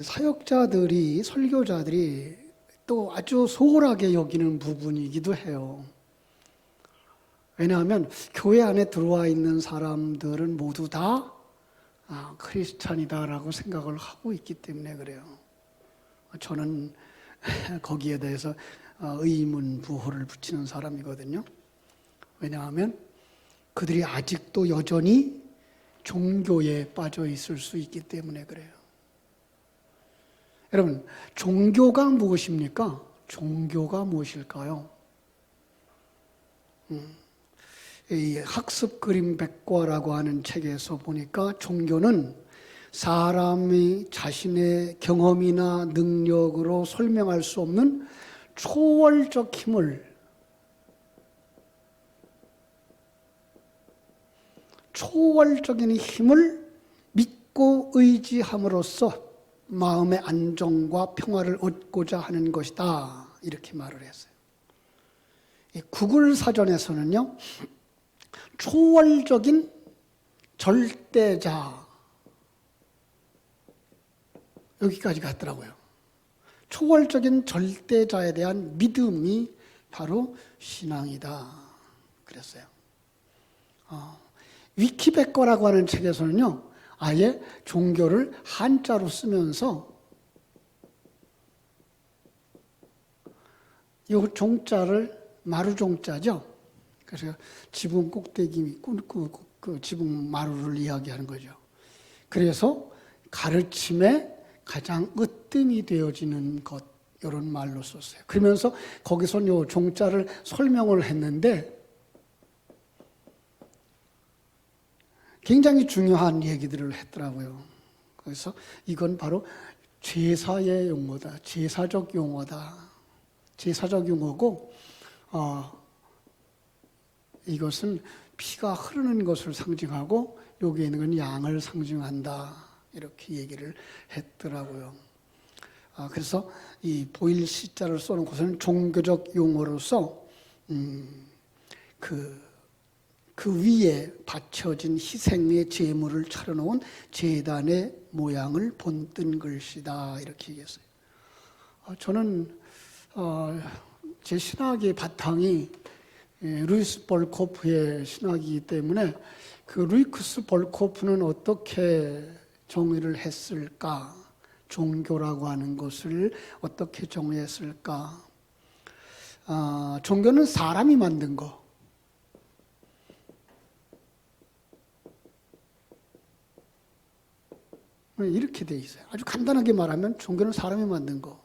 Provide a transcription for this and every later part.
사역자들이, 설교자들이 또 아주 소홀하게 여기는 부분이기도 해요. 왜냐하면 교회 안에 들어와 있는 사람들은 모두 다 크리스찬이다라고 생각을 하고 있기 때문에 그래요. 저는 거기에 대해서 의문부호를 붙이는 사람이거든요. 왜냐하면 그들이 아직도 여전히 종교에 빠져 있을 수 있기 때문에 그래요. 여러분, 종교가 무엇입니까? 종교가 무엇일까요? 이 학습 그림 백과라고 하는 책에서 보니까 종교는 사람이 자신의 경험이나 능력으로 설명할 수 없는 초월적 힘을, 초월적인 힘을 믿고 의지함으로써 마음의 안정과 평화를 얻고자 하는 것이다. 이렇게 말을 했어요. 구글 사전에서는요, 초월적인 절대자, 여기까지 갔더라고요. 초월적인 절대자에 대한 믿음이 바로 신앙이다. 그랬어요. 위키백과라고 하는 책에서는요, 아예 종교를 한자로 쓰면서 이 종자를 마루종자죠. 그래서 지붕 꼭대기, 그 지붕 마루를 이야기하는 거죠. 그래서 가르침에 가장 으뜸이 되어지는 것, 이런 말로 썼어요. 그러면서 거기서 이 종자를 설명을 했는데 굉장히 중요한 얘기들을 했더라고요. 그래서 이건 바로 제사의 용어다. 제사적 용어다. 제사적 용어고, 이것은 피가 흐르는 것을 상징하고 여기에 있는 건 양을 상징한다. 이렇게 얘기를 했더라고요. 그래서 이 보일 시자를 써놓은 것은 종교적 용어로서 그 위에 바쳐진 희생의 제물을 차려놓은 제단의 모양을 본뜬 글씨다. 이렇게 얘기했어요. 저는 제 신학의 바탕이 루이스 볼코프의 신학이기 때문에 그 루이스 볼코프는 어떻게 정의를 했을까? 종교라고 하는 것을 어떻게 정의했을까? 종교는 사람이 만든 거. 이렇게 돼 있어요. 아주 간단하게 말하면 종교는 사람이 만든 거.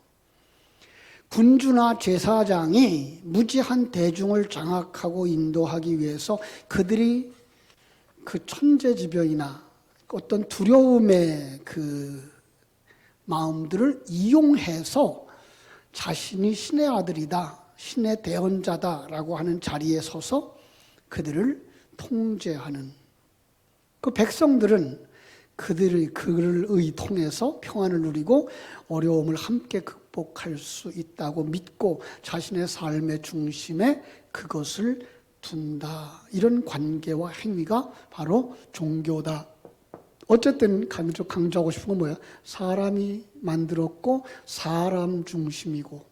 군주나 제사장이 무지한 대중을 장악하고 인도하기 위해서 그들이 그 천재지변이나 어떤 두려움의 그 마음들을 이용해서 자신이 신의 아들이다, 신의 대언자다라고 하는 자리에 서서 그들을 통제하는, 그 백성들은 그를 통해서 평안을 누리고 어려움을 함께 극복할 수 있다고 믿고 자신의 삶의 중심에 그것을 둔다. 이런 관계와 행위가 바로 종교다. 어쨌든 강조하고 싶은 건 뭐야? 사람이 만들었고 사람 중심이고.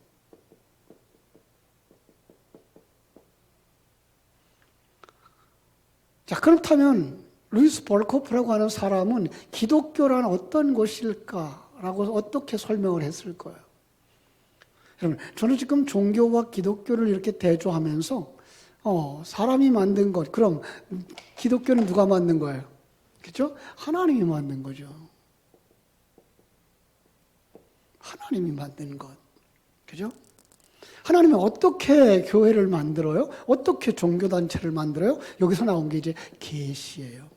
자, 그렇다면 루이스 볼코프라고 하는 사람은 기독교란 어떤 것일까라고 어떻게 설명을 했을 거예요? 여러분, 저는 지금 종교와 기독교를 이렇게 대조하면서 사람이 만든 것, 그럼 기독교는 누가 만든 거예요? 그렇죠? 하나님이 만든 거죠. 하나님이 만든 것. 그죠? 하나님은 어떻게 교회를 만들어요? 어떻게 종교단체를 만들어요? 여기서 나온 게 이제 계시예요.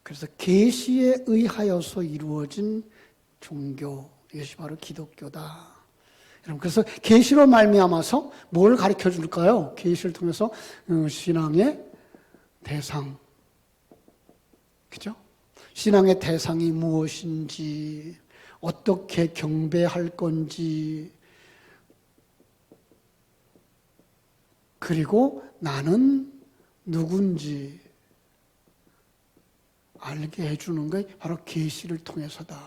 그래서 계시에 의하여서 이루어진 종교, 이것이 바로 기독교다. 여러분, 그래서 계시로 말미암아서 뭘 가르쳐 줄까요? 계시를 통해서 신앙의 대상, 그죠? 신앙의 대상이 무엇인지, 어떻게 경배할 건지, 그리고 나는 누군지, 알게 해주는 게 바로 계시를 통해서다.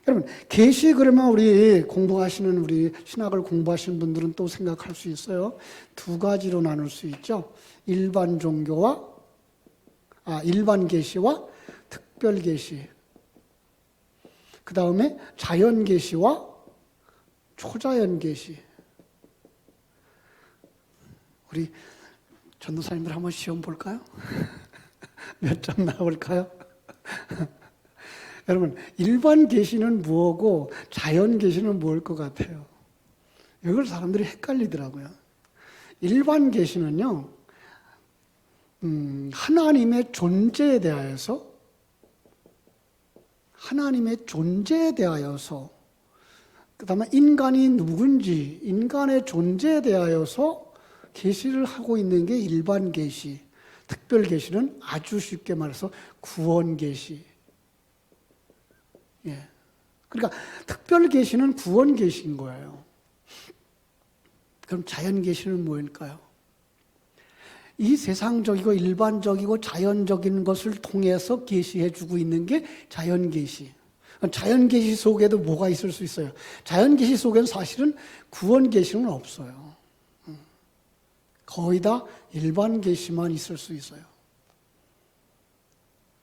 여러분, 계시 그러면 우리 공부하시는 우리 신학을 공부하시는 분들은 또 생각할 수 있어요. 두 가지로 나눌 수 있죠. 일반 계시와 특별 계시. 그 다음에 자연 계시와 초자연 계시. 우리 전도사님들 한번 시험 볼까요? 몇 점 나올까요? 여러분, 일반 계시는 뭐고 자연 계시는 뭘 것 같아요? 이걸 사람들이 헷갈리더라고요. 일반 계시는요, 하나님의 존재에 대하여서, 그 다음에 인간이 누군지, 인간의 존재에 대하여서 계시를 하고 있는 게 일반 계시. 특별 계시는 아주 쉽게 말해서 구원 계시. 예. 그러니까 특별 계시는 구원 계시인 거예요. 그럼 자연 계시는 뭐일까요? 이 세상적이고 일반적이고 자연적인 것을 통해서 계시해 주고 있는 게 자연 계시. 자연 계시 속에도 뭐가 있을 수 있어요? 자연 계시 속에는 사실은 구원 계시는 없어요. 거의 다 일반 계시만 있을 수 있어요.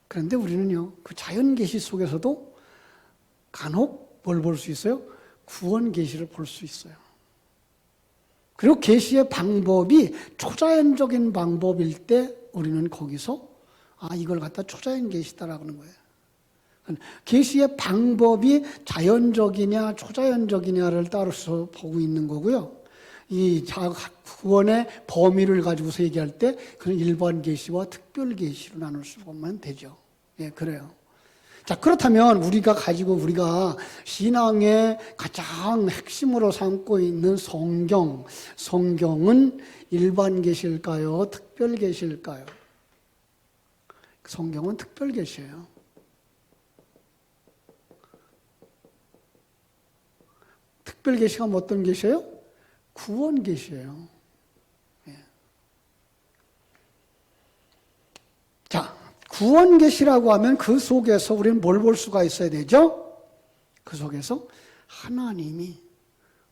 그런데 우리는요, 그 자연 계시 속에서도 간혹 뭘 볼 수 있어요? 구원 계시를 볼 수 있어요. 그리고 계시의 방법이 초자연적인 방법일 때 우리는 거기서 이걸 갖다 초자연 계시다라고 하는 거예요. 계시의 방법이 자연적이냐 초자연적이냐를 따라서 보고 있는 거고요. 이 구원의 범위를 가지고서 얘기할 때 그는 일반 계시와 특별 계시로 나눌 수 보면 되죠. 예, 그래요. 자, 그렇다면 우리가 신앙의 가장 핵심으로 삼고 있는 성경은 일반 계시일까요? 특별 계시일까요? 성경은 특별 계시예요. 특별 계시가 어떤 계시예요? 구원 계시예요. 예. 자, 구원 계시라고 하면 그 속에서 우리는 뭘 볼 수가 있어야 되죠? 그 속에서 하나님이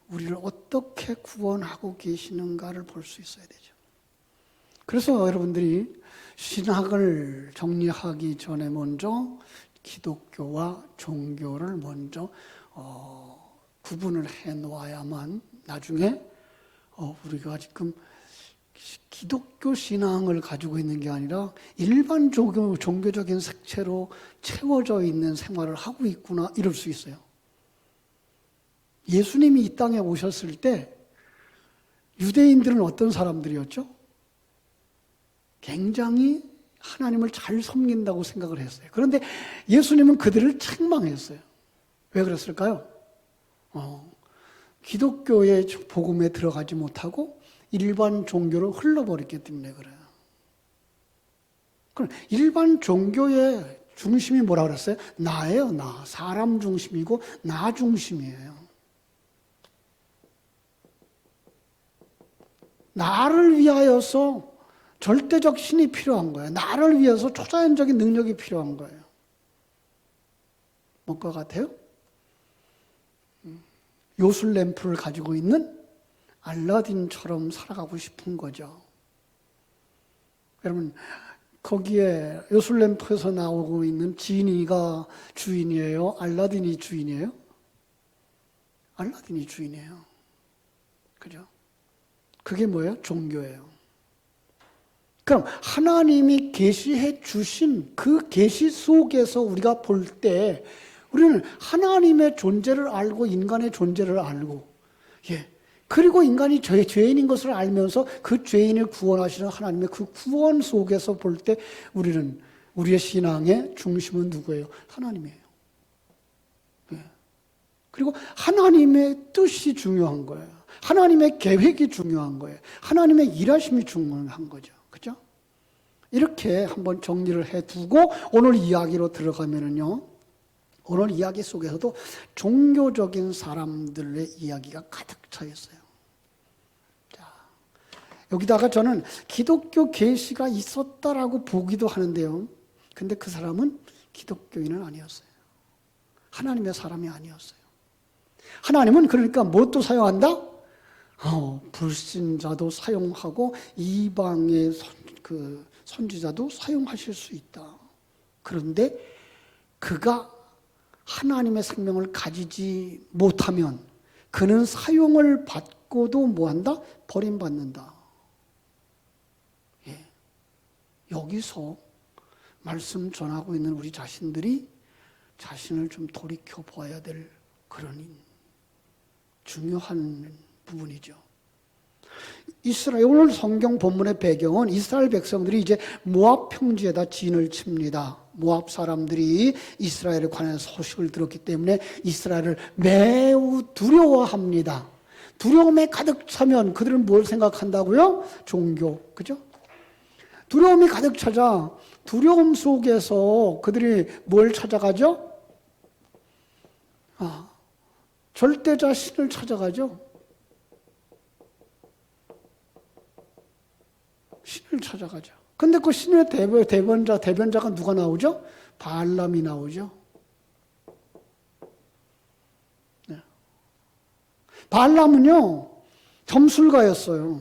우리를 어떻게 구원하고 계시는가를 볼 수 있어야 되죠. 그래서 여러분들이 신학을 정리하기 전에 먼저 기독교와 종교를 먼저 구분을 해 놓아야만 나중에 우리가 지금 기독교 신앙을 가지고 있는 게 아니라 일반 종교적인 색채로 채워져 있는 생활을 하고 있구나 이럴 수 있어요. 예수님이 이 땅에 오셨을 때 유대인들은 어떤 사람들이었죠? 굉장히 하나님을 잘 섬긴다고 생각을 했어요. 그런데 예수님은 그들을 책망했어요. 왜 그랬을까요? 기독교의 복음에 들어가지 못하고 일반 종교로 흘러버렸기 때문에 그래요. 그럼 일반 종교의 중심이 뭐라 그랬어요? 나예요, 나. 사람 중심이고 나 중심이에요. 나를 위하여서 절대적 신이 필요한 거예요. 나를 위해서 초자연적인 능력이 필요한 거예요. 뭔가 같아요? 요술램프를 가지고 있는 알라딘처럼 살아가고 싶은 거죠. 여러분, 거기에 요술램프에서 나오고 있는 지니가 주인이에요? 알라딘이 주인이에요? 알라딘이 주인이에요. 그죠? 그게 뭐예요? 종교예요. 그럼 하나님이 계시해 주신 그 계시 속에서 우리가 볼 때 우리는 하나님의 존재를 알고 인간의 존재를 알고 그리고 인간이 죄인인 것을 알면서 그 죄인을 구원하시는 하나님의 그 구원 속에서 볼 때 우리는 우리의 신앙의 중심은 누구예요? 하나님이에요. 그리고 하나님의 뜻이 중요한 거예요. 하나님의 계획이 중요한 거예요. 하나님의 일하심이 중요한 거죠. 그죠? 이렇게 한번 정리를 해두고 오늘 이야기로 들어가면은요. 오늘 이야기 속에서도 종교적인 사람들의 이야기가 가득 차 있어요. 자, 여기다가 저는 기독교 계시가 있었다라고 보기도 하는데요. 근데 그 사람은 기독교인은 아니었어요. 하나님의 사람이 아니었어요. 하나님은 그러니까 무엇도 사용한다? 불신자도 사용하고 이방의 선지자도 사용하실 수 있다. 그런데 그가 하나님의 생명을 가지지 못하면 그는 사용을 받고도 뭐한다? 버림받는다. 예. 여기서 말씀 전하고 있는 우리 자신들이 자신을 좀 돌이켜 보아야 될 그런 중요한 부분이죠. 오늘 성경 본문의 배경은 이스라엘 백성들이 이제 모압 평지에다 진을 칩니다. 모압 사람들이 이스라엘에 관한 소식을 들었기 때문에 이스라엘을 매우 두려워합니다. 두려움에 가득 차면 그들은 뭘 생각한다고요? 종교, 그죠? 두려움이 가득 차자 두려움 속에서 그들이 뭘 찾아가죠? 절대자 신을 찾아가죠. 신을 찾아가죠. 근데 그 신의 대변자가 누가 나오죠? 바알람이 나오죠. 네. 바알람은요, 점술가였어요.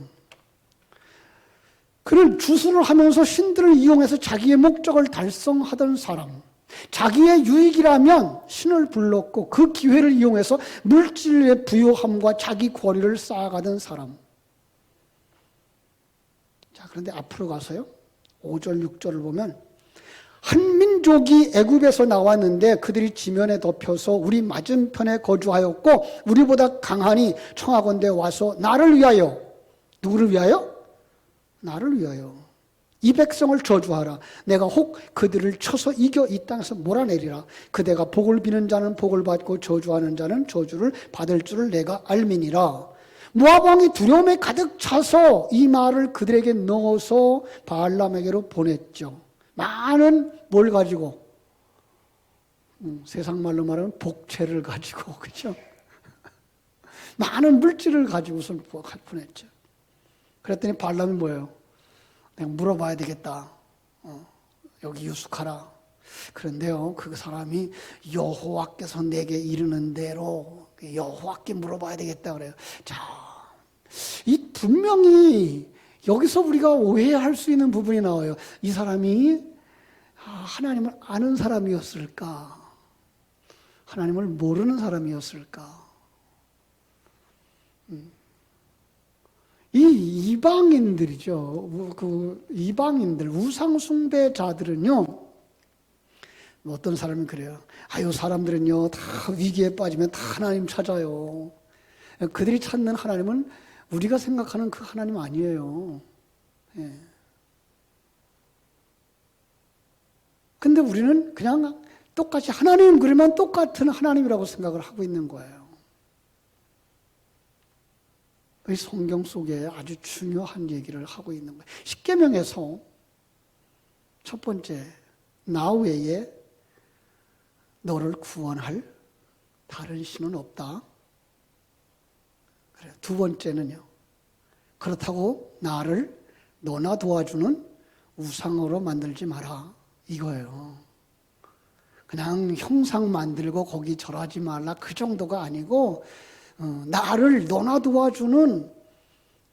그는 주술을 하면서 신들을 이용해서 자기의 목적을 달성하던 사람. 자기의 유익이라면 신을 불렀고 그 기회를 이용해서 물질의 부요함과 자기 권위를 쌓아가던 사람. 자, 그런데 앞으로 가서요. 5절, 6절을 보면 한 민족이 애굽에서 나왔는데 그들이 지면에 덮여서 우리 맞은편에 거주하였고 우리보다 강하니 청하건대 와서 나를 위하여, 누구를 위하여? 나를 위하여 이 백성을 저주하라. 내가 혹 그들을 쳐서 이겨 이 땅에서 몰아내리라. 그대가 복을 비는 자는 복을 받고 저주하는 자는 저주를 받을 줄을 내가 알미니라. 모압 왕이 두려움에 가득 차서 이 말을 그들에게 넣어서 바알람에게로 보냈죠. 많은 뭘 가지고? 세상 말로 말하면 복채를 가지고, 그죠? 많은 물질을 가지고서 보냈죠. 그랬더니 바알람이 뭐예요? 내가 물어봐야 되겠다. 여기 유숙하라. 그런데요, 그 사람이 여호와께서 내게 이르는 대로 여호와께 물어봐야 되겠다 그래요. 자, 이 분명히 여기서 우리가 오해할 수 있는 부분이 나와요. 이 사람이 하나님을 아는 사람이었을까? 하나님을 모르는 사람이었을까? 이 이방인들이죠. 그 이방인들, 우상숭배자들은요, 어떤 사람이 그래요. 아유, 사람들은요, 다 위기에 빠지면 다 하나님 찾아요. 그들이 찾는 하나님은 우리가 생각하는 그 하나님 아니에요. 예. 근데 우리는 그냥 똑같이 하나님 그러면 똑같은 하나님이라고 생각을 하고 있는 거예요. 이 성경 속에 아주 중요한 얘기를 하고 있는 거예요. 십계명에서 첫 번째, 나 외에 너를 구원할 다른 신은 없다. 그래. 두 번째는요, 그렇다고 나를 너나 도와주는 우상으로 만들지 마라. 이거예요. 그냥 형상 만들고 거기 절하지 말라. 그 정도가 아니고 나를 너나 도와주는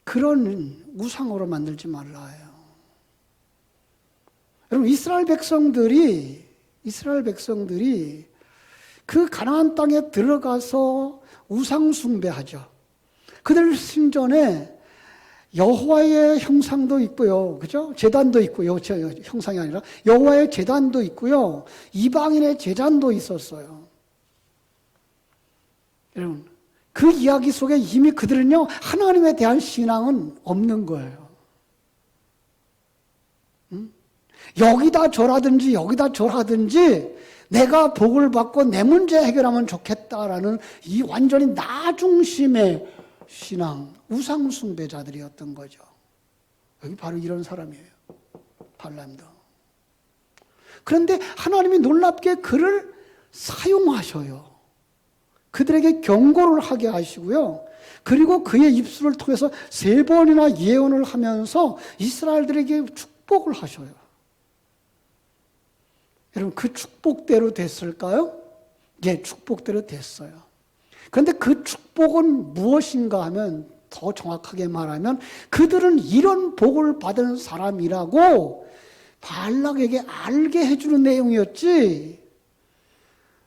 그런 우상으로 만들지 말라요. 여러분, 이스라엘 백성들이 그 가나안 땅에 들어가서 우상 숭배하죠. 그들 신전에 여호와의 형상도 있고요, 그죠? 제단도 있고요. 형상이 아니라 여호와의 제단도 있고요. 이방인의 제단도 있었어요. 여러분, 그 이야기 속에 이미 그들은요, 하나님에 대한 신앙은 없는 거예요. 여기다 절하든지 여기다 절하든지 내가 복을 받고 내 문제 해결하면 좋겠다라는 이 완전히 나 중심의 신앙, 우상 숭배자들이었던 거죠. 여기 바로 이런 사람이에요. 발람도. 그런데 하나님이 놀랍게 그를 사용하셔요. 그들에게 경고를 하게 하시고요. 그리고 그의 입술을 통해서 3번이나 예언을 하면서 이스라엘들에게 축복을 하셔요. 여러분, 그 축복대로 됐을까요? 예, 축복대로 됐어요. 그런데 그 축복은 무엇인가 하면, 더 정확하게 말하면 그들은 이런 복을 받은 사람이라고 발락에게 알게 해주는 내용이었지,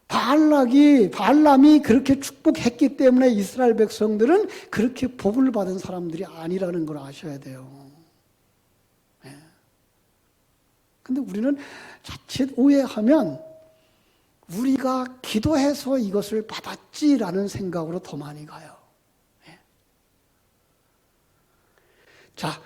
발람이 그렇게 축복했기 때문에 이스라엘 백성들은 그렇게 복을 받은 사람들이 아니라는 걸 아셔야 돼요. 근데 우리는 자칫 오해하면 우리가 기도해서 이것을 받았지라는 생각으로 더 많이 가요. 자,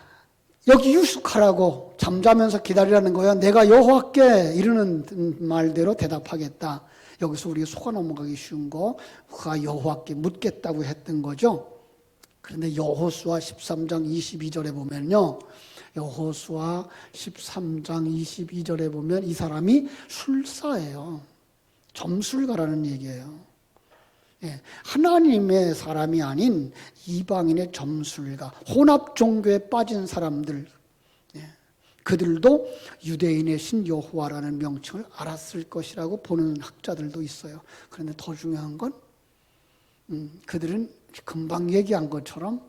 여기 유숙하라고, 잠자면서 기다리라는 거야. 내가 여호와께 이르는 말대로 대답하겠다. 여기서 우리가 속아 넘어가기 쉬운 거, 그가 여호와께 묻겠다고 했던 거죠. 그런데 여호수아 13장 22절에 보면요, 여호수아 13장 22절에 보면 이 사람이 술사예요. 점술가라는 얘기예요. 예, 하나님의 사람이 아닌 이방인의 점술가, 혼합 종교에 빠진 사람들, 예, 그들도 유대인의 신 여호와라는 명칭을 알았을 것이라고 보는 학자들도 있어요. 그런데 더 중요한 건 그들은 금방 얘기한 것처럼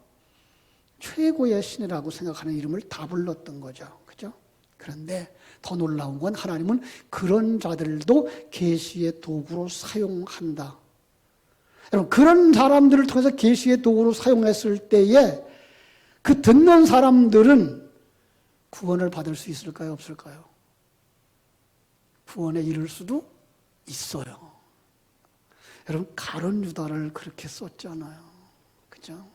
최고의 신이라고 생각하는 이름을 다 불렀던 거죠. 그죠? 그런데 더 놀라운 건 하나님은 그런 자들도 계시의 도구로 사용한다. 여러분, 그런 사람들을 통해서 계시의 도구로 사용했을 때에 그 듣는 사람들은 구원을 받을 수 있을까요? 없을까요? 구원에 이를 수도 있어요. 여러분, 가룟 유다를 그렇게 썼잖아요. 그죠?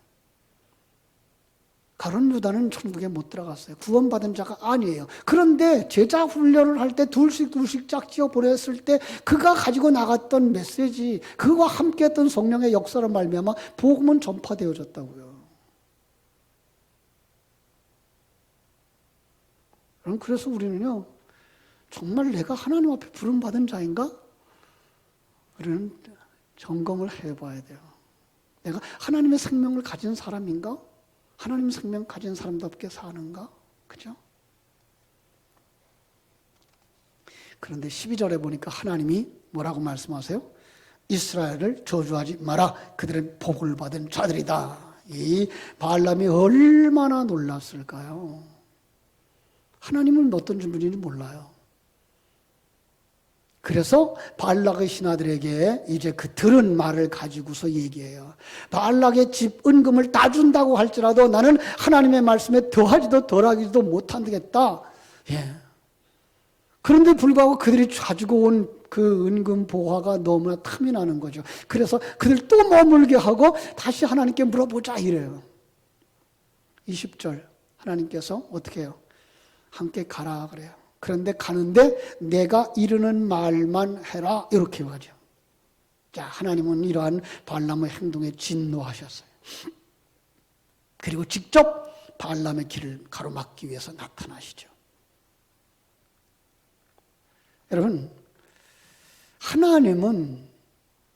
가룟 유다는 천국에 못 들어갔어요. 구원받은 자가 아니에요. 그런데 제자 훈련을 할 때 둘씩 짝지어 보냈을 때 그가 가지고 나갔던 메시지, 그와 함께했던 성령의 역사로 말미암아 복음은 전파되어졌다고요. 그래서 우리는요, 정말 내가 하나님 앞에 부름받은 자인가? 우리는 점검을 해봐야 돼요. 내가 하나님의 생명을 가진 사람인가? 하나님 생명 가진 사람답게 사는가? 그죠? 그런데 12절에 보니까 하나님이 뭐라고 말씀하세요? 이스라엘을 저주하지 마라. 그들은 복을 받은 자들이다. 이 발람이 얼마나 놀랐을까요? 하나님은 어떤 분인지 몰라요. 그래서 발락의 신하들에게 이제 그 들은 말을 가지고서 얘기해요. 발락의 집 은금을 다 준다고 할지라도 나는 하나님의 말씀에 더하지도 덜하지도 못하겠다. 예. 그런데 불구하고 그들이 가지고 온 그 은금 보화가 너무나 탐이 나는 거죠. 그래서 그들 또 머물게 하고 다시 하나님께 물어보자 이래요. 20절 하나님께서 어떻게 해요? 함께 가라 그래요. 그런데 가는데 내가 이르는 말만 해라 이렇게 하죠. 자, 하나님은 이러한 발람의 행동에 진노하셨어요. 그리고 직접 발람의 길을 가로막기 위해서 나타나시죠. 여러분, 하나님은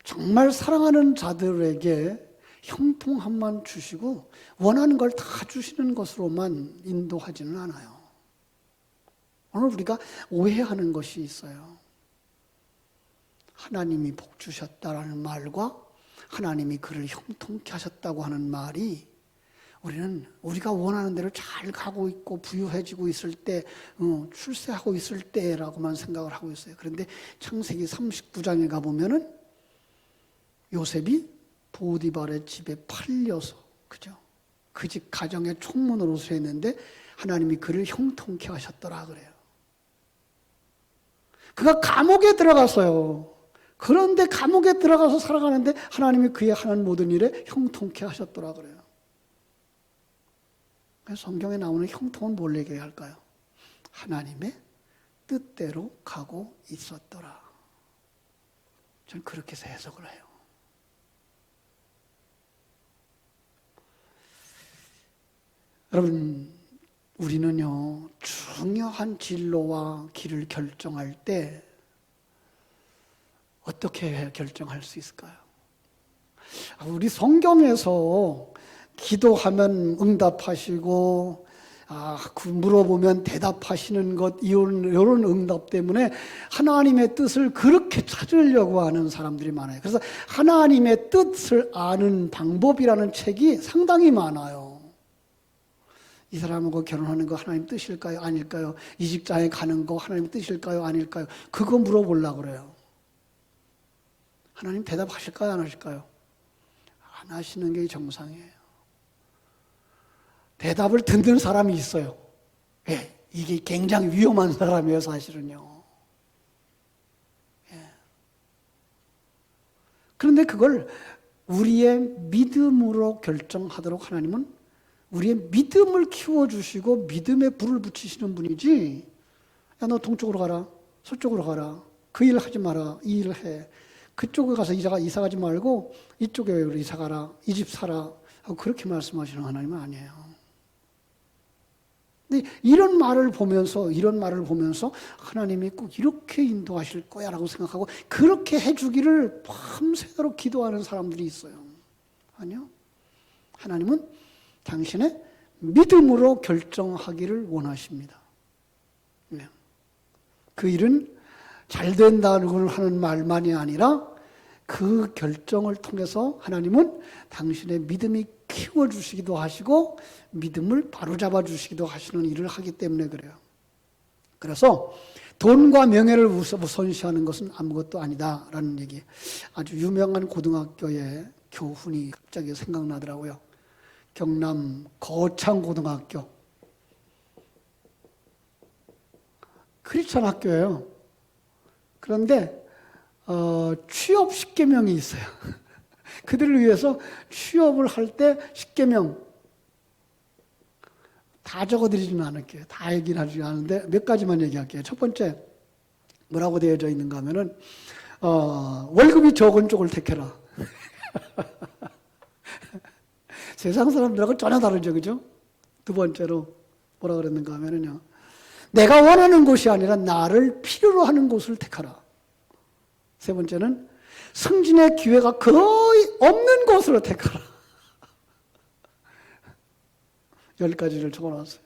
정말 사랑하는 자들에게 형통함만 주시고 원하는 걸 다 주시는 것으로만 인도하지는 않아요. 오늘 우리가 오해하는 것이 있어요. 하나님이 복 주셨다라는 말과 하나님이 그를 형통케 하셨다고 하는 말이, 우리는 우리가 원하는 대로 잘 가고 있고 부유해지고 있을 때, 출세하고 있을 때라고만 생각을 하고 있어요. 그런데 창세기 39장에 가보면은 요셉이 보디발의 집에 팔려서, 그죠? 그 집 가정의 총무노릇을 했는데 하나님이 그를 형통케 하셨더라 그래요. 그가 감옥에 들어갔어요. 그런데 감옥에 들어가서 살아가는데 하나님이 그의 하는 모든 일에 형통케 하셨더라 그래요. 성경에 나오는 형통은 뭘 얘기해야 할까요? 하나님의 뜻대로 가고 있었더라. 저는 그렇게 해석을 해요. 여러분, 우리는요, 중요한 진로와 길을 결정할 때 어떻게 결정할 수 있을까요? 우리 성경에서 기도하면 응답하시고 물어보면 대답하시는 것, 이런 응답 때문에 하나님의 뜻을 그렇게 찾으려고 하는 사람들이 많아요. 그래서 하나님의 뜻을 아는 방법이라는 책이 상당히 많아요. 이 사람하고 결혼하는 거 하나님 뜻일까요? 아닐까요? 이 직장에 가는 거 하나님 뜻일까요? 아닐까요? 그거 물어보려고 그래요. 하나님 대답하실까요? 안 하실까요? 안 하시는 게 정상이에요. 대답을 듣는 사람이 있어요. 예, 이게 굉장히 위험한 사람이에요, 사실은요. 예. 그런데 그걸 우리의 믿음으로 결정하도록 하나님은 우리의 믿음을 키워주시고 믿음에 불을 붙이시는 분이지, 야, 너 동쪽으로 가라, 서쪽으로 가라, 그 일 하지 마라, 이 일을 해. 그쪽에 가서 이사 가지 말고 이쪽에 이사 가라, 이 집 사라 하고 그렇게 말씀하시는 하나님은 아니에요. 근데 이런 말을 보면서 하나님이 꼭 이렇게 인도하실 거야 라고 생각하고 그렇게 해주기를 밤새도록 기도하는 사람들이 있어요. 아니요. 하나님은 당신의 믿음으로 결정하기를 원하십니다. 네. 그 일은 잘 된다는 하는 말만이 아니라 그 결정을 통해서 하나님은 당신의 믿음이 키워주시기도 하시고 믿음을 바로잡아 주시기도 하시는 일을 하기 때문에 그래요. 그래서 돈과 명예를 우선시하는 것은 아무것도 아니다라는 얘기, 아주 유명한 고등학교의 교훈이 갑자기 생각나더라고요. 경남 거창고등학교. 크리스찬 학교예요. 그런데 취업 10계명이 있어요. 그들을 위해서 취업을 할 때 10계명 다 적어드리지는 않을게요. 다 얘기는 하지 않는데 몇 가지만 얘기할게요. 첫 번째, 뭐라고 되어져 있는가 하면은 월급이 적은 쪽을 택해라. 세상 사람들하고 전혀 다르죠, 그죠? 두 번째로 뭐라 그랬는가 하면은요, 내가 원하는 곳이 아니라 나를 필요로 하는 곳을 택하라. 세 번째는 승진의 기회가 거의 없는 곳으로 택하라. 10가지를 적어놨어요.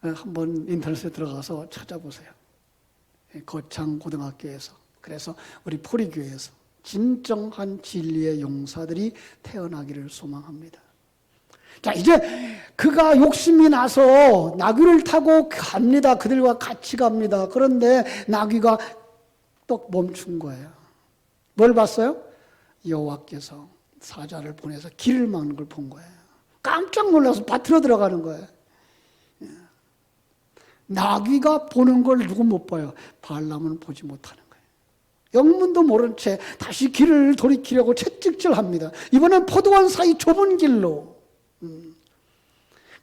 한번 인터넷에 들어가서 찾아보세요. 거창고등학교에서, 그래서 우리 포리교회에서 진정한 진리의 용사들이 태어나기를 소망합니다. 자, 이제 그가 욕심이 나서 나귀를 타고 갑니다. 그들과 같이 갑니다. 그런데 나귀가 또 멈춘 거예요. 뭘 봤어요? 여호와께서 사자를 보내서 길을 막는 걸 본 거예요. 깜짝 놀라서 밭으로 들어가는 거예요. 나귀가 보는 걸 누구 못 봐요? 발람은 보지 못하는 거예요. 영문도 모른 채 다시 길을 돌이키려고 채찍질합니다. 이번엔 포도원 사이 좁은 길로.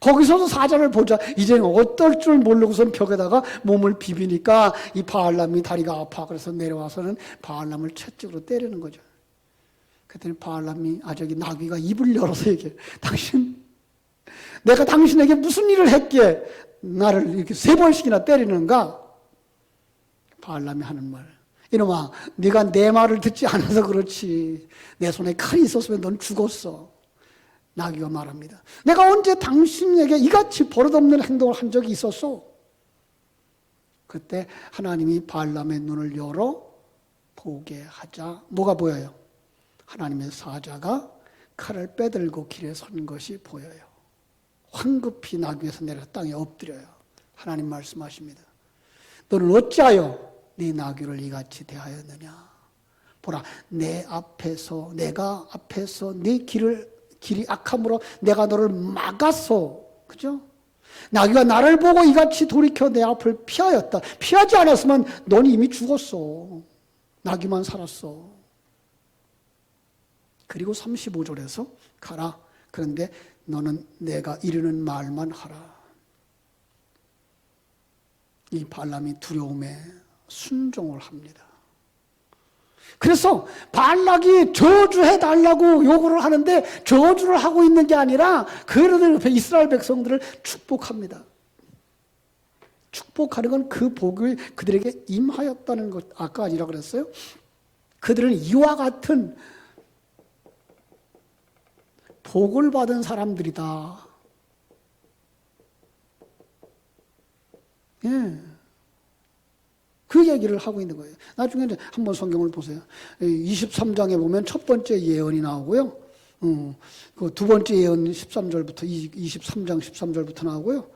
거기서도 사자를 보자. 이제 어떨 줄 모르고선 벽에다가 몸을 비비니까 이 바알람이 다리가 아파. 그래서 내려와서는 바알람을 채찍으로 때리는 거죠. 그랬더니 바알람이, 저기 나귀가 입을 열어서 얘기해. 내가 당신에게 무슨 일을 했기에 나를 이렇게 3번씩이나 때리는가? 바알람이 하는 말. 이놈아, 네가 내 말을 듣지 않아서 그렇지. 내 손에 칼이 있었으면 넌 죽었어. 나귀가 말합니다. 내가 언제 당신에게 이같이 버릇없는 행동을 한 적이 있었어? 그때 하나님이 바알람의 눈을 열어 보게 하자. 뭐가 보여요? 하나님의 사자가 칼을 빼들고 길에 선 것이 보여요. 황급히 나귀에서 내려서 땅에 엎드려요. 하나님 말씀하십니다. 너는 어찌하여 네 나귀를 이같이 대하였느냐? 보라, 내가 앞에서 네 길이 악함으로 내가 너를 막았어. 그죠? 나귀가 나를 보고 이같이 돌이켜 내 앞을 피하였다. 피하지 않았으면 넌 이미 죽었어. 나귀만 살았어. 그리고 35절에서 가라. 그런데 너는 내가 이르는 말만 하라. 이 발람이 두려움에 순종을 합니다. 그래서 발락이 저주해달라고 요구를 하는데 저주를 하고 있는 게 아니라 그들을, 이스라엘 백성들을 축복합니다. 축복하는 건 그 복이 그들에게 임하였다는 것. 아까 아니라 그랬어요? 그들은 이와 같은 복을 받은 사람들이다. 예. 그 얘기를 하고 있는 거예요. 나중에 이제 한번 성경을 보세요. 23장에 보면 첫 번째 예언이 나오고요. 그 두 번째 예언 13절부터 23장 13절부터 나오고요.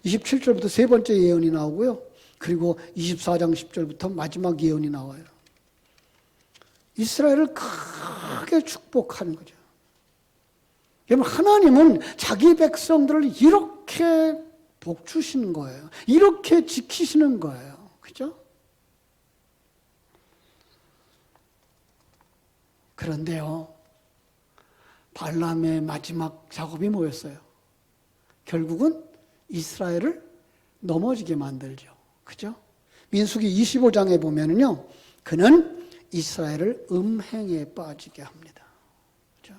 27절부터 세 번째 예언이 나오고요. 그리고 24장 10절부터 마지막 예언이 나와요. 이스라엘을 크게 축복하는 거죠. 여러분, 하나님은 자기 백성들을 이렇게 복 주시는 거예요. 이렇게 지키시는 거예요. 그죠? 그런데요, 발람의 마지막 작업이 뭐였어요? 결국은 이스라엘을 넘어지게 만들죠. 그죠? 민수기 25장에 보면은요, 그는 이스라엘을 음행에 빠지게 합니다. 그죠?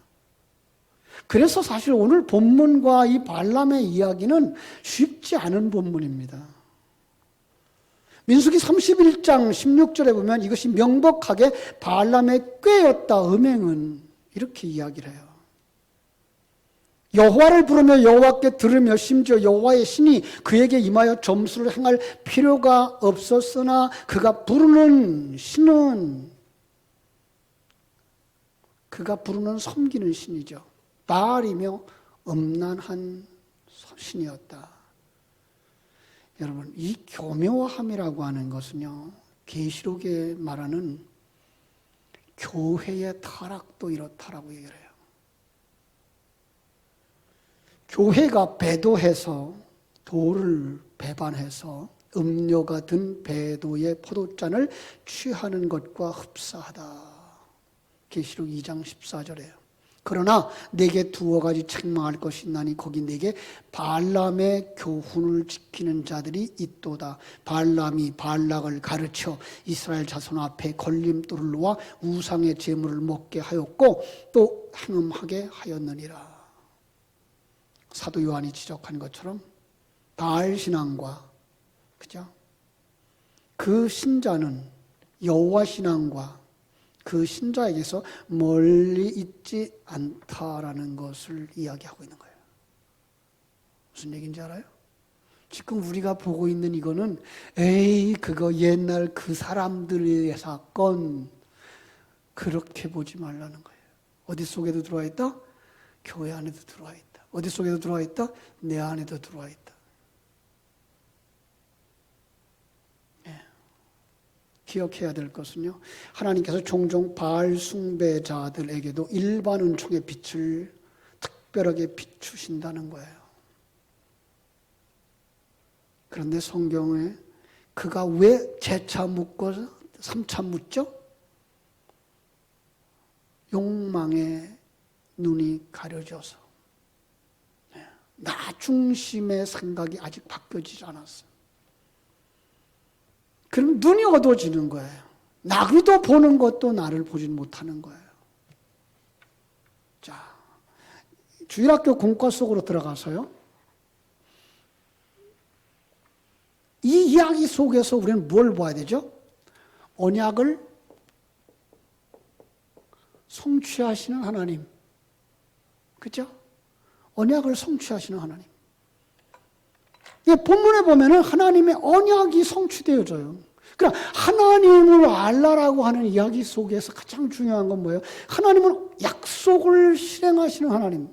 그래서 사실 오늘 본문과 이 발람의 이야기는 쉽지 않은 본문입니다. 민수기 31장 16절에 보면 이것이 명백하게 발람의 꾀였다, 음행은. 이렇게 이야기를 해요. 여호와를 부르며 여호와께 들으며 심지어 여호와의 신이 그에게 임하여 점수를 행할 필요가 없었으나 그가 부르는 신은 그가 부르는 섬기는 신이죠. 바알이며 음란한 신이었다. 여러분, 이 교묘함이라고 하는 것은요, 계시록에 말하는 교회의 타락도 이렇다라고 얘기를 해요. 교회가 배도해서 도를 배반해서 음료가 든 배도의 포도잔을 취하는 것과 흡사하다. 계시록 2장 14절에요. 그러나 내게 두어 가지 책망할 것이 있나니 거기 내게 발람의 교훈을 지키는 자들이 있도다. 발람이 발락을 가르쳐 이스라엘 자손 앞에 걸림돌을 놓아 우상의 제물을 먹게 하였고 또 행음하게 하였느니라. 사도 요한이 지적한 것처럼 바알 신앙과, 그죠? 그 신자는 여호와 신앙과 그 신자에게서 멀리 있지 않다라는 것을 이야기하고 있는 거예요. 무슨 얘기인지 알아요? 지금 우리가 보고 있는 이거는 에이 그거 옛날 그 사람들의 사건, 그렇게 보지 말라는 거예요. 어디 속에도 들어와 있다? 교회 안에도 들어와 있다. 어디 속에도 들어와 있다? 내 안에도 들어와 있다. 기억해야 될 것은요, 하나님께서 종종 바알 숭배자들에게도 일반 은총의 빛을 특별하게 비추신다는 거예요. 그런데 성경에 그가 왜 재차 묻고 삼차 묻죠? 욕망의 눈이 가려져서 나 중심의 생각이 아직 바뀌어지지 않았어요. 그럼 눈이 어두워지는 거예요. 나그도 보는 것도 나를 보지 못하는 거예요. 자, 주일학교 공과 속으로 들어가서요, 이 이야기 속에서 우리는 뭘 봐야 되죠? 언약을 성취하시는 하나님. 그죠? 언약을 성취하시는 하나님. 본문에 보면은 하나님의 언약이 성취되어져요. 그러니까 하나님을 알라라고 하는 이야기 속에서 가장 중요한 건 뭐예요? 하나님은 약속을 실행하시는 하나님.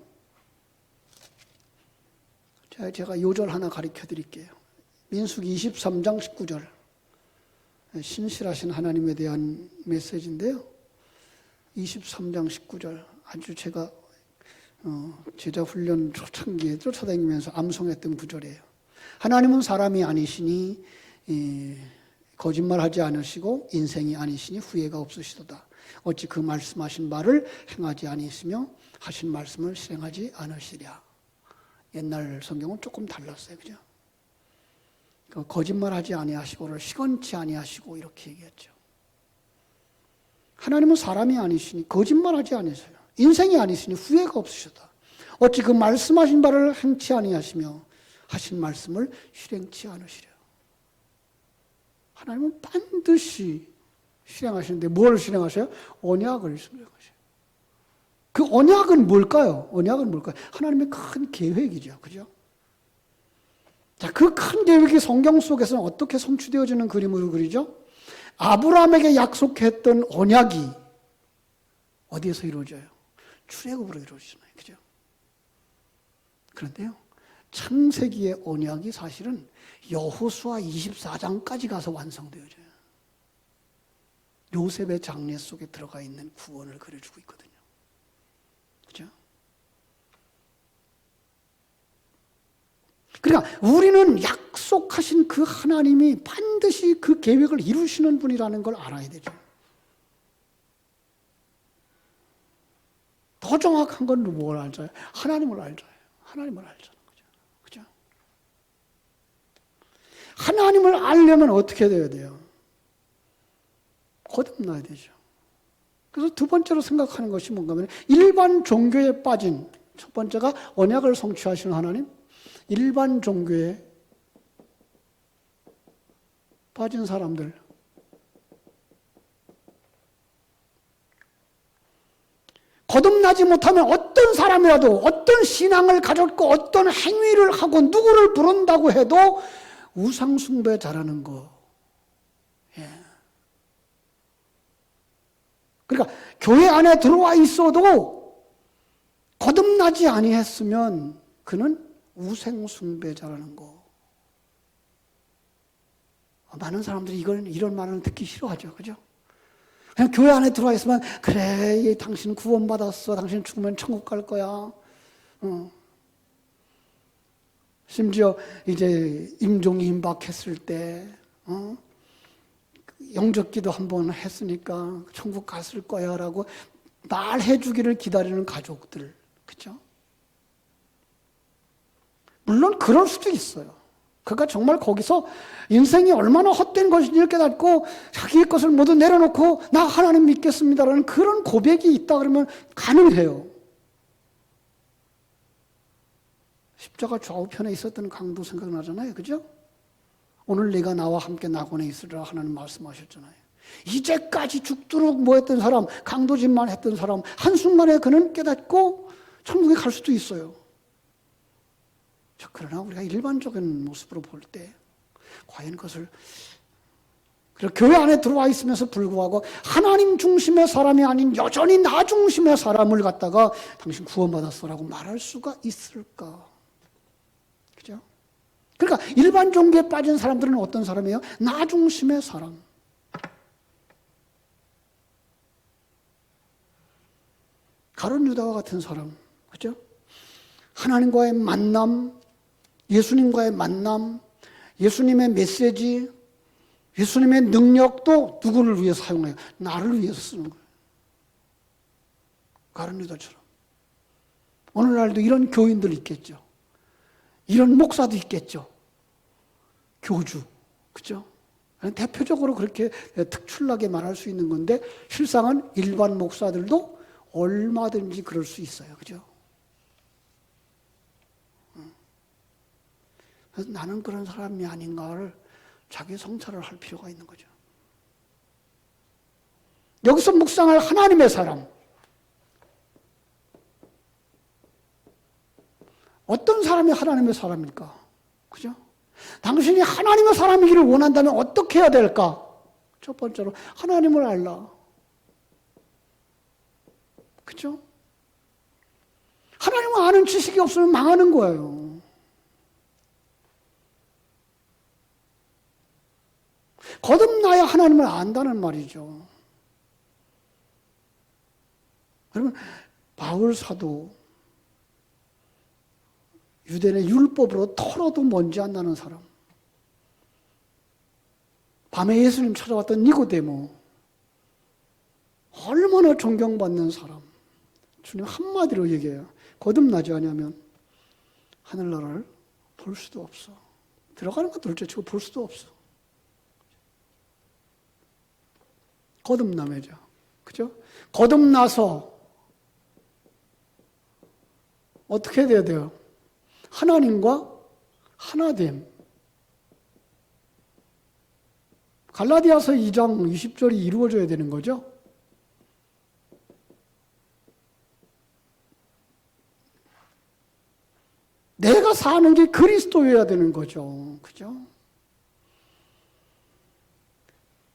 제가 요절 하나 가르쳐 드릴게요. 민수기 23장 19절. 신실하신 하나님에 대한 메시지인데요. 23장 19절. 아주 제가 제자 훈련 초창기에 쫓아다니면서 암송했던 구절이에요. 하나님은 사람이 아니시니 거짓말하지 않으시고 인생이 아니시니 후회가 없으시도다. 어찌 그 말씀하신 바를 행하지 아니시며 하신 말씀을 실행하지 않으시랴. 옛날 성경은 조금 달랐어요. 그죠? 거짓말하지 아니하시고를 시건치 아니하시고 이렇게 얘기했죠. 하나님은 사람이 아니시니 거짓말하지 않으세요. 인생이 아니시니 후회가 없으시다. 어찌 그 말씀하신 바를 행치 아니하시며 하신 말씀을 실행치 않으시려. 하나님은 반드시 실행하시는데 뭘 실행하셔요? 언약을 실행하셔요. 그 언약은 뭘까요? 언약은 뭘까요? 하나님의 큰 계획이죠. 그죠? 자, 그 큰 계획이 성경 속에서는 어떻게 성취되어지는 그림으로 그리죠? 아브라함에게 약속했던 언약이 어디에서 이루어져요? 출애굽으로 이루어지잖아요. 그죠? 그런데요, 창세기의 언약이 사실은 여호수아 24장까지 가서 완성되어져요. 요셉의 장례 속에 들어가 있는 구원을 그려주고 있거든요. 그죠? 그러니까 우리는 약속하신 그 하나님이 반드시 그 계획을 이루시는 분이라는 걸 알아야 되죠. 더 정확한 건 뭘 알죠? 하나님을 알죠. 하나님을 알자는 거죠. 그죠? 하나님을 알려면 어떻게 돼야 돼요? 거듭나야 되죠. 그래서 두 번째로 생각하는 것이 뭔가 하면 일반 종교에 빠진, 첫 번째가 언약을 성취하시는 하나님, 일반 종교에 빠진 사람들, 거듭나지 못하면 어떤 사람이라도 어떤 신앙을 가졌고 어떤 행위를 하고 누구를 부른다고 해도 우상숭배 잘하는 거. 예. 그러니까 교회 안에 들어와 있어도 거듭나지 아니했으면 그는 우상숭배자라는 거. 많은 사람들이 이런 말을 듣기 싫어하죠. 그죠? 그냥 교회 안에 들어와 있으면, 그래, 당신 구원받았어. 당신 죽으면 천국 갈 거야. 심지어 이제 임종이 임박했을 때, 영접기도 한번 했으니까 천국 갔을 거야 라고 말해 주기를 기다리는 가족들. 그죠? 물론 그럴 수도 있어요. 그가 정말 거기서 인생이 얼마나 헛된 것인지를 깨닫고 자기의 것을 모두 내려놓고 나 하나님 믿겠습니다라는 그런 고백이 있다 그러면 가능해요. 십자가 좌우편에 있었던 강도 생각나잖아요. 그죠? 오늘 네가 나와 함께 낙원에 있으리라 하나님 말씀하셨잖아요. 이제까지 죽도록 뭐 했던 사람, 강도짓만 했던 사람, 한순간에 그는 깨닫고 천국에 갈 수도 있어요. 그러나 우리가 일반적인 모습으로 볼 때 과연 그것을 교회 안에 들어와 있으면서 불구하고 하나님 중심의 사람이 아닌 여전히 나 중심의 사람을 갖다가 당신 구원받았어라고 말할 수가 있을까? 그죠? 그러니까 일반 종교에 빠진 사람들은 어떤 사람이에요? 나 중심의 사람. 가룟 유다와 같은 사람. 그죠? 하나님과의 만남, 예수님과의 만남, 예수님의 메시지, 예수님의 능력도 누구를 위해서 사용해요? 나를 위해서 쓰는 거예요. 가룟 유다처럼. 오늘날도 이런 교인들 있겠죠. 이런 목사도 있겠죠. 교주. 그죠? 대표적으로 그렇게 특출나게 말할 수 있는 건데 실상은 일반 목사들도 얼마든지 그럴 수 있어요. 그죠? 그래서 나는 그런 사람이 아닌가를 자기 성찰을 할 필요가 있는 거죠. 여기서 묵상할 하나님의 사람. 어떤 사람이 하나님의 사람일까? 그죠? 당신이 하나님의 사람이기를 원한다면 어떻게 해야 될까? 첫 번째로 하나님을 알라. 그죠? 하나님을 아는 지식이 없으면 망하는 거예요. 거듭나야 하나님을 안다는 말이죠. 여러분, 바울 사도 유대인의 율법으로 털어도 먼지 안 나는 사람. 밤에 예수님 찾아왔던 니고데모. 얼마나 존경받는 사람. 주님 한마디로 얘기해요. 거듭나지 않으면 하늘나라를 볼 수도 없어. 들어가는 건 둘째치고 볼 수도 없어. 거듭남이죠. 그죠? 거듭나서 어떻게 돼야 돼요? 하나님과 하나됨. 갈라디아서 2장 20절이 이루어져야 되는 거죠. 내가 사는 게 그리스도여야 되는 거죠. 그죠?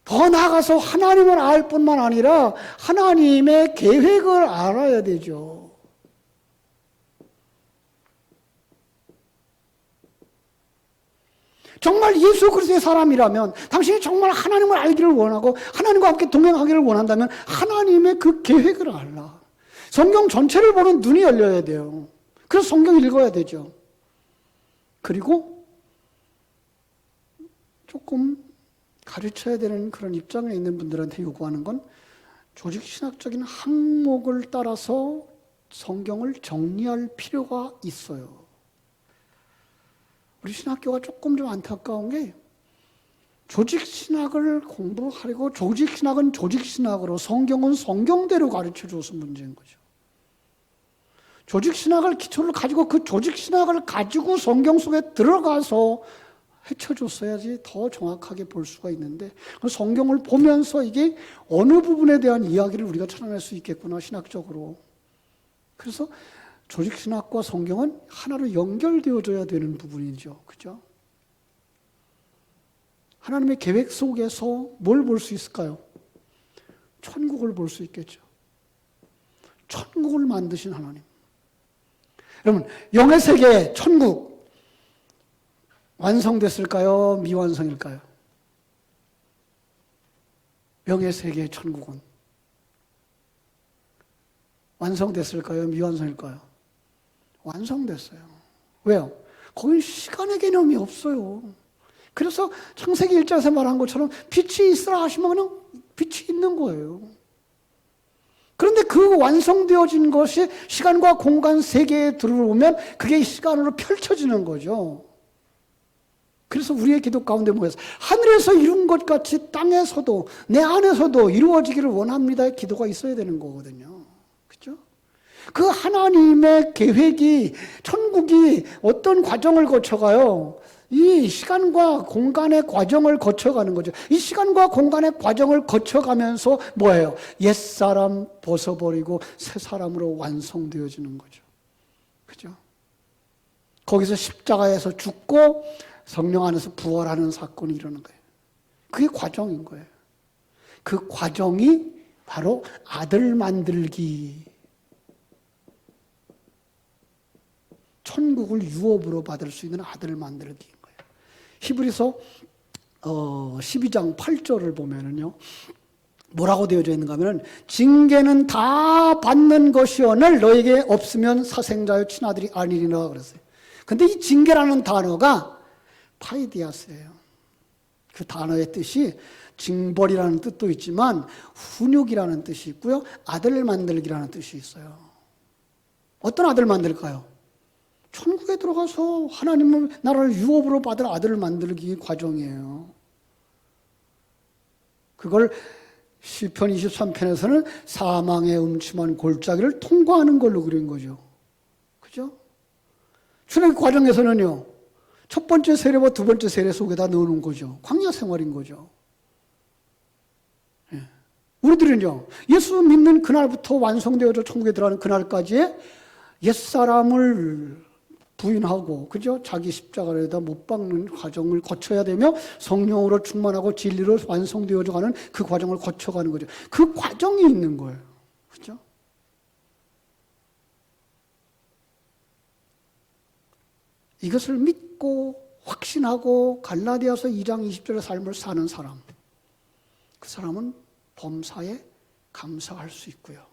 더 나아가서 하나님을 알 뿐만 아니라 하나님의 계획을 알아야 되죠. 정말 예수 그리스도의 사람이라면, 당신이 정말 하나님을 알기를 원하고 하나님과 함께 동행하기를 원한다면 하나님의 그 계획을 알라. 성경 전체를 보는 눈이 열려야 돼요. 그래서 성경 읽어야 되죠. 그리고 조금 가르쳐야 되는 그런 입장에 있는 분들한테 요구하는 건 조직신학적인 항목을 따라서 성경을 정리할 필요가 있어요. 우리 신학교가 조금 좀 안타까운 게 조직신학을 공부하려고 조직신학은 조직신학으로 성경은 성경대로 가르쳐줘서 문제인 거죠. 조직신학을 기초를 가지고 그 조직신학을 가지고 성경 속에 들어가서 헤쳐줬어야지 더 정확하게 볼 수가 있는데 성경을 보면서 이게 어느 부분에 대한 이야기를 우리가 찾아낼 수 있겠구나 신학적으로. 그래서 조직신학과 성경은 하나로 연결되어져야 되는 부분이죠. 그죠? 하나님의 계획 속에서 뭘 볼 수 있을까요? 천국을 볼 수 있겠죠. 천국을 만드신 하나님. 여러분, 영의 세계, 천국 완성됐을까요? 미완성일까요? 영의 세계, 천국은 완성됐을까요? 미완성일까요? 완성됐어요. 왜요? 거긴 시간의 개념이 없어요. 그래서 창세기 1장에서 말한 것처럼 빛이 있으라 하시면 그냥 빛이 있는 거예요. 그런데 그 완성되어진 것이 시간과 공간 세계에 들어오면 그게 시간으로 펼쳐지는 거죠. 그래서 우리의 기도 가운데 모여서 하늘에서 이룬 것 같이 땅에서도 내 안에서도 이루어지기를 원합니다의 기도가 있어야 되는 거거든요. 그렇죠? 그 하나님의 계획이 천국이 어떤 과정을 거쳐가요? 이 시간과 공간의 과정을 거쳐가는 거죠. 이 시간과 공간의 과정을 거쳐가면서 뭐예요? 옛사람 벗어버리고 새 사람으로 완성되어지는 거죠. 그죠? 거기서 십자가에서 죽고 성령 안에서 부활하는 사건이 일어나는 거예요. 그게 과정인 거예요. 그 과정이 바로 아들 만들기. 천국을 유업으로 받을 수 있는 아들 만들기인 거예요. 히브리서 12장 8절을 보면은요. 뭐라고 되어져 있는가 하면 징계는 다 받는 것이오늘 너에게 없으면 사생자여 친아들이 아니리라 그랬어요. 근데 이 징계라는 단어가 파이디아스예요. 그 단어의 뜻이 징벌이라는 뜻도 있지만 훈육이라는 뜻이 있고요. 아들 만들기라는 뜻이 있어요. 어떤 아들 만들까요? 천국에 들어가서 하나님의 나라를 유업으로 받을 아들을 만들기 과정이에요. 그걸 시편 23편에서는 사망의 음침한 골짜기를 통과하는 걸로 그린 거죠. 그죠? 출애굽 과정에서는요. 첫 번째 세례와 두 번째 세례 속에다 넣어놓은 거죠. 광야 생활인 거죠. 예. 우리들은요. 예수 믿는 그날부터 완성되어져 천국에 들어가는 그날까지의 옛사람을 부인하고 그죠? 자기 십자가에다 못 박는 과정을 거쳐야 되며 성령으로 충만하고 진리로 완성되어져 가는 그 과정을 거쳐가는 거죠. 그 과정이 있는 거예요. 그죠? 이것을 믿고 확신하고 갈라디아서 2장 20절의 삶을 사는 사람, 그 사람은 범사에 감사할 수 있고요.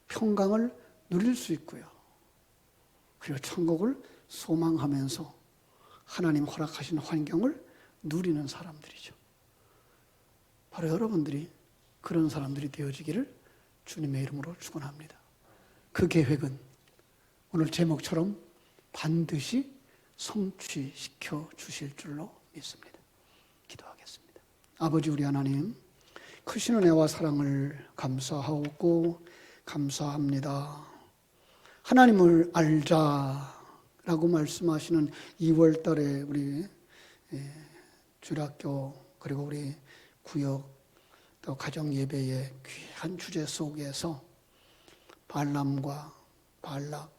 평강을 누릴 수 있고요. 그리고 천국을 소망하면서 하나님 허락하신 환경을 누리는 사람들이죠. 바로 여러분들이 그런 사람들이 되어지기를 주님의 이름으로 축원합니다. 그 계획은 오늘 제목처럼 반드시 성취시켜 주실 줄로 믿습니다. 기도하겠습니다. 아버지 우리 하나님, 크신 은혜와 사랑을 감사하고 감사합니다. 하나님을 알자라고 말씀하시는 2월 달에 우리 주일학교 그리고 우리 구역 또 가정 예배의 귀한 주제 속에서 발람과 발락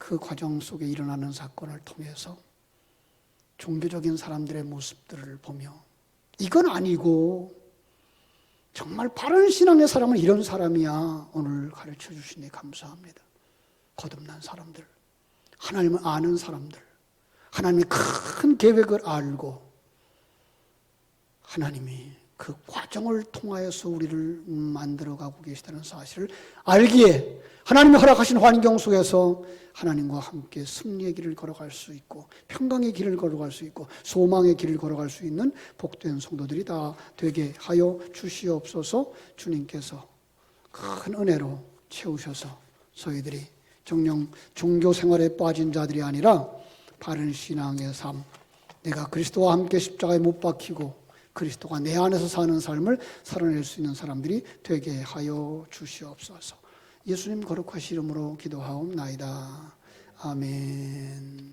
그 과정 속에 일어나는 사건을 통해서 종교적인 사람들의 모습들을 보며 이건 아니고 정말 바른 신앙의 사람은 이런 사람이야 오늘 가르쳐 주시니 감사합니다. 거듭난 사람들, 하나님을 아는 사람들, 하나님의 큰 계획을 알고 하나님이 그 과정을 통하여서 우리를 만들어가고 계시다는 사실을 알기에 하나님이 허락하신 환경 속에서 하나님과 함께 승리의 길을 걸어갈 수 있고 평강의 길을 걸어갈 수 있고 소망의 길을 걸어갈 수 있는 복된 성도들이 다 되게 하여 주시옵소서. 주님께서 큰 은혜로 채우셔서 저희들이 정녕 종교 생활에 빠진 자들이 아니라 바른 신앙의 삶, 내가 그리스도와 함께 십자가에 못 박히고 그리스도가 내 안에서 사는 삶을 살아낼 수 있는 사람들이 되게 하여 주시옵소서. 예수님 거룩하신 이름으로 기도하옵나이다. 아멘.